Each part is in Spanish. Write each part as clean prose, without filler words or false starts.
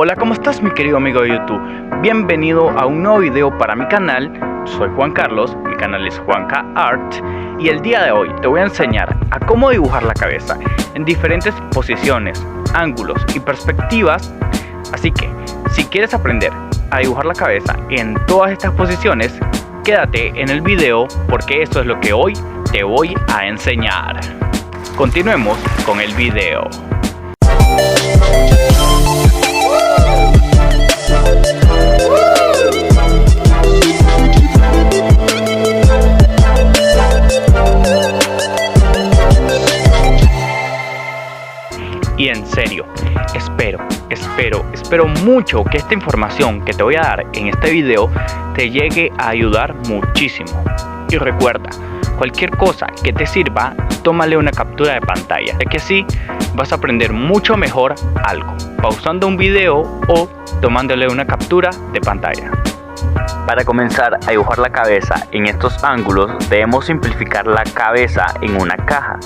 Hola, ¿cómo estás, mi querido amigo de YouTube? Bienvenido a un nuevo video para mi canal. Soy Juan Carlos, mi canal es Juanca Art, y el día de hoy te voy a enseñar a cómo dibujar la cabeza en diferentes posiciones, ángulos y perspectivas. Así que, si quieres aprender a dibujar la cabeza en todas estas posiciones, quédate en el video porque eso es lo que hoy te voy a enseñar. Continuemos con el video. Y en serio, espero mucho que esta información que te voy a dar en este video te llegue a ayudar muchísimo. Y recuerda, cualquier cosa que te sirva, tómale una captura de pantalla, ya que así vas a aprender mucho mejor algo, pausando un video o tomándole una captura de pantalla. Para comenzar a dibujar la cabeza en estos ángulos, debemos simplificar la cabeza en una caja.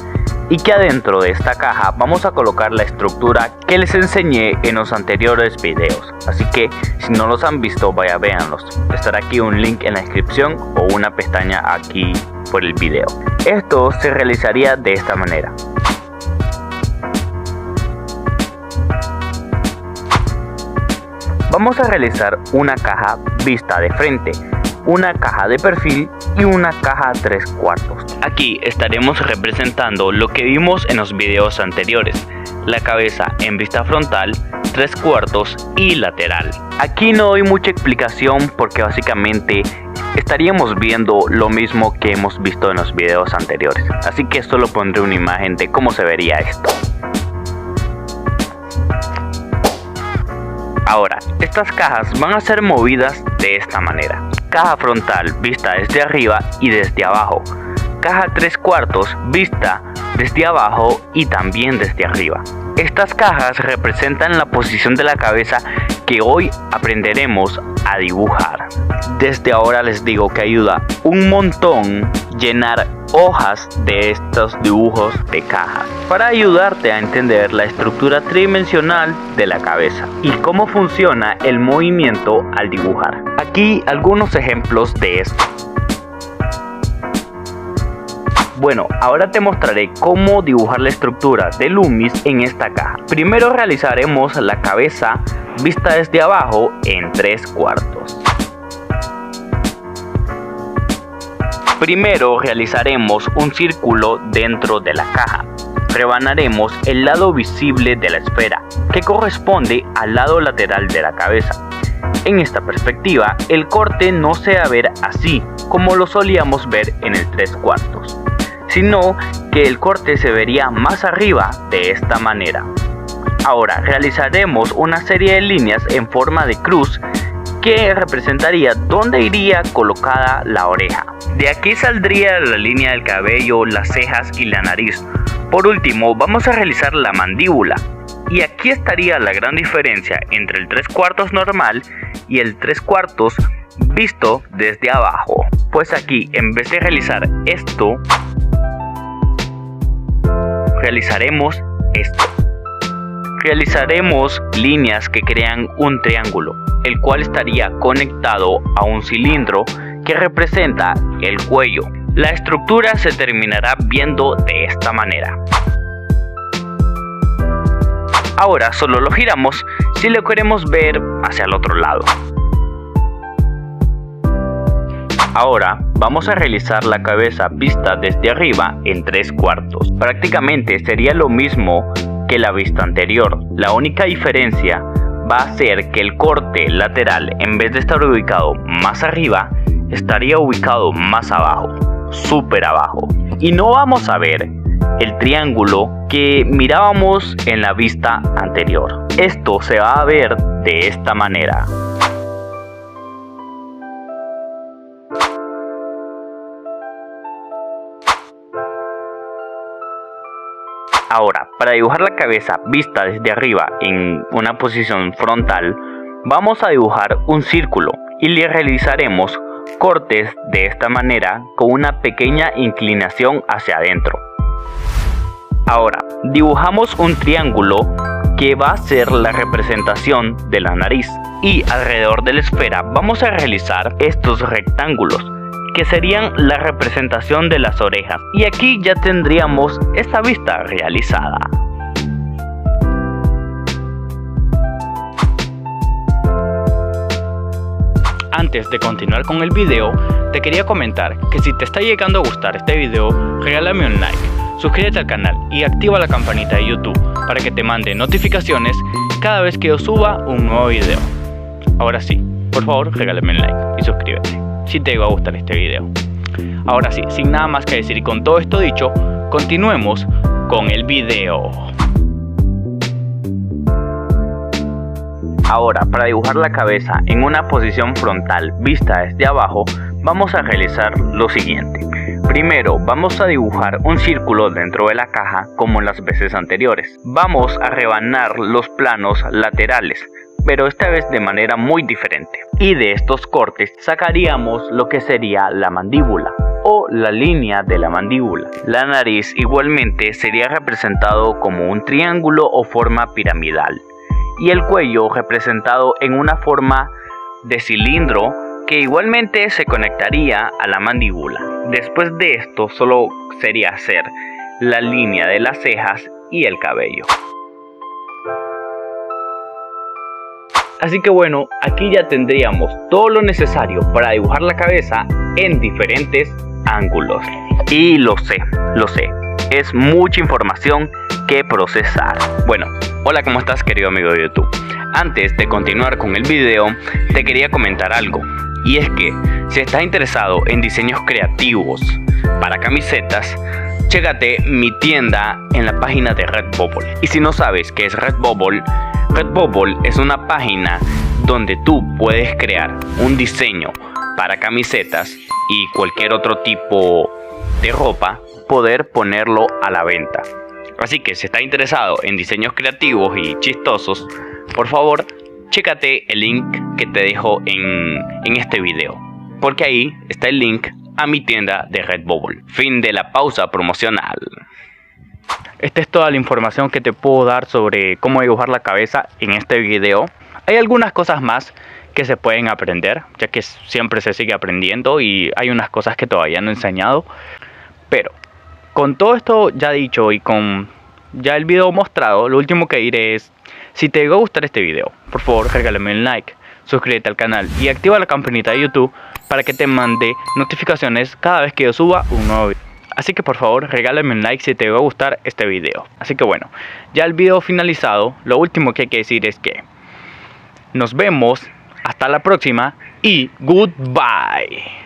Y que adentro de esta caja vamos a colocar la estructura que les enseñé en los anteriores videos. Así que si no los han visto, vaya, véanlos. Estará aquí un link en la descripción o una pestaña aquí por el video. Esto se realizaría de esta manera. Vamos a realizar una caja vista de frente, una caja de perfil y una caja 3/4. Aquí estaremos representando lo que vimos en los videos anteriores: la cabeza en vista frontal, 3/4 y lateral. Aquí no doy mucha explicación porque básicamente estaríamos viendo lo mismo que hemos visto en los videos anteriores, así que solo pondré una imagen de cómo se vería esto. Ahora, estas cajas van a ser movidas de esta manera: caja frontal vista desde arriba y desde abajo, caja 3/4 vista desde abajo y también desde arriba. Estas cajas representan la posición de la cabeza que hoy aprenderemos a dibujar. Desde ahora les digo que ayuda un montón llenar hojas de estos dibujos de cajas para ayudarte a entender la estructura tridimensional de la cabeza y cómo funciona el movimiento al dibujar. Aquí algunos ejemplos de esto. Bueno, ahora te mostraré cómo dibujar la estructura de Loomis en esta caja. Primero realizaremos la cabeza vista desde abajo en 3/4. Primero realizaremos un círculo dentro de la caja. Rebanaremos el lado visible de la esfera, que corresponde al lado lateral de la cabeza. En esta perspectiva, el corte no se va a ver así como lo solíamos ver en el 3/4, sino que el corte se vería más arriba de esta manera. Ahora realizaremos una serie de líneas en forma de cruz que representaría dónde iría colocada la oreja. De aquí saldría la línea del cabello, las cejas y la nariz. Por último, vamos a realizar la mandíbula. Y aquí estaría la gran diferencia entre el 3/4 normal y el 3/4 visto desde abajo. Pues aquí, en vez de realizar esto, realizaremos esto. Realizaremos líneas que crean un triángulo, el cual estaría conectado a un cilindro que representa el cuello. La estructura se terminará viendo de esta manera. Ahora solo lo giramos si lo queremos ver hacia el otro lado. Ahora vamos a realizar la cabeza vista desde arriba en 3/4. Prácticamente sería lo mismo que la vista anterior. La única diferencia va a ser que el corte lateral, en vez de estar ubicado más arriba, estaría ubicado más abajo, súper abajo. Y no vamos a ver el triángulo que mirábamos en la vista anterior. Esto se va a ver de esta manera. Ahora, para dibujar la cabeza vista desde arriba en una posición frontal, vamos a dibujar un círculo y le realizaremos cortes de esta manera con una pequeña inclinación hacia adentro. Ahora, dibujamos un triángulo que va a ser la representación de la nariz. Y alrededor de la esfera vamos a realizar estos rectángulos, que serían la representación de las orejas. Y aquí ya tendríamos esta vista realizada. Antes de continuar con el video, te quería comentar que si te está llegando a gustar este video, regálame un like, suscríbete al canal y activa la campanita de YouTube para que te mande notificaciones cada vez que yo suba un nuevo video. Ahora sí, por favor regálame un like y suscríbete si te llegó a gustar este video. Ahora sí, sin nada más que decir y con todo esto dicho, continuemos con el video. Ahora, para dibujar la cabeza en una posición frontal vista desde abajo, vamos a realizar lo siguiente. Primero, vamos a dibujar un círculo dentro de la caja como en las veces anteriores. Vamos a rebanar los planos laterales, pero esta vez de manera muy diferente. Y de estos cortes sacaríamos lo que sería la mandíbula o la línea de la mandíbula. La nariz igualmente sería representado como un triángulo o forma piramidal. Y el cuello representado en una forma de cilindro que igualmente se conectaría a la mandíbula. Después de esto solo sería hacer la línea de las cejas y el cabello. Así que bueno, aquí ya tendríamos todo lo necesario para dibujar la cabeza en diferentes ángulos. Y lo sé, es mucha información que procesar. Bueno, hola, ¿cómo estás, querido amigo de YouTube? Antes de continuar con el video, te quería comentar algo. Y es que, si estás interesado en diseños creativos para camisetas, chécate mi tienda en la página de Redbubble. Y si no sabes qué es Redbubble, Redbubble es una página donde tú puedes crear un diseño para camisetas y cualquier otro tipo de ropa, poder ponerlo a la venta. Así que si estás interesado en diseños creativos y chistosos, por favor, chécate el link que te dejo en este video, porque ahí está el link a mi tienda de Redbubble. Fin de la pausa promocional. Esta es toda la información que te puedo dar sobre cómo dibujar la cabeza en este video. Hay algunas cosas más que se pueden aprender, ya que siempre se sigue aprendiendo y hay unas cosas que todavía no he enseñado. Pero con todo esto ya dicho y con ya el video mostrado, lo último que diré es: si te llegó a gustar este video, por favor regálame un like, suscríbete al canal y activa la campanita de YouTube para que te mande notificaciones cada vez que yo suba un nuevo video. Así que por favor regálame un like si te llegó a gustar este video. Así que bueno, ya el video finalizado, lo último que hay que decir es que nos vemos hasta la próxima y goodbye.